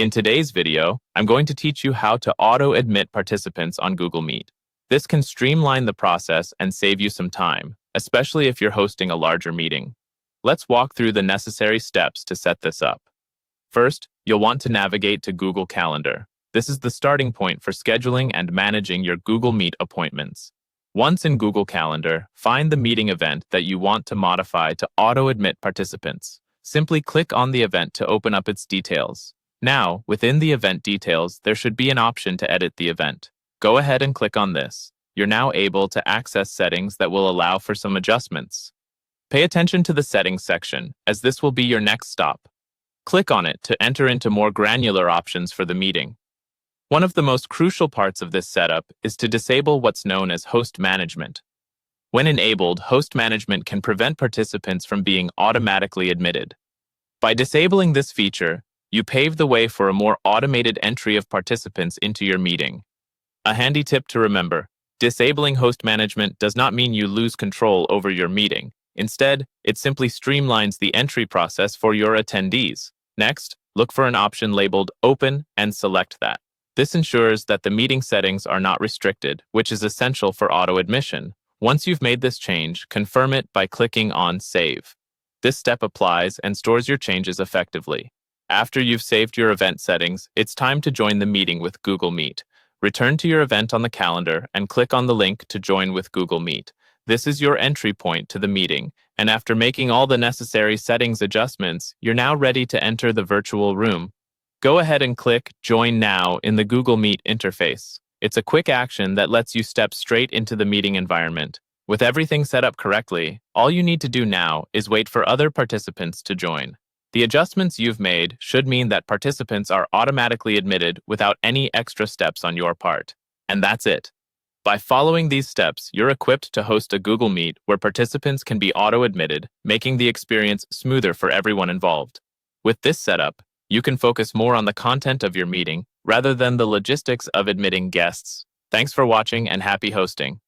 In today's video, I'm going to teach you how to auto-admit participants on Google Meet. This can streamline the process and save you some time, especially if you're hosting a larger meeting. Let's walk through the necessary steps to set this up. First, you'll want to navigate to Google Calendar. This is the starting point for scheduling and managing your Google Meet appointments. Once in Google Calendar, find the meeting event that you want to modify to auto-admit participants. Simply click on the event to open up its details. Now, within the event details, there should be an option to edit the event. Go ahead and click on this. You're now able to access settings that will allow for some adjustments. Pay attention to the settings section, as this will be your next stop. Click on it to enter into more granular options for the meeting. One of the most crucial parts of this setup is to disable what's known as host management. When enabled, host management can prevent participants from being automatically admitted. By disabling this feature, you pave the way for a more automated entry of participants into your meeting. A handy tip to remember: disabling host management does not mean you lose control over your meeting. Instead, it simply streamlines the entry process for your attendees. Next, look for an option labeled Open and select that. This ensures that the meeting settings are not restricted, which is essential for auto-admission. Once you've made this change, confirm it by clicking on Save. This step applies and stores your changes effectively. After you've saved your event settings, it's time to join the meeting with Google Meet. Return to your event on the calendar and click on the link to join with Google Meet. This is your entry point to the meeting, and after making all the necessary settings adjustments, you're now ready to enter the virtual room. Go ahead and click Join Now in the Google Meet interface. It's a quick action that lets you step straight into the meeting environment. With everything set up correctly, all you need to do now is wait for other participants to join. The adjustments you've made should mean that participants are automatically admitted without any extra steps on your part. And that's it. By following these steps, you're equipped to host a Google Meet where participants can be auto-admitted, making the experience smoother for everyone involved. With this setup, you can focus more on the content of your meeting rather than the logistics of admitting guests. Thanks for watching and happy hosting.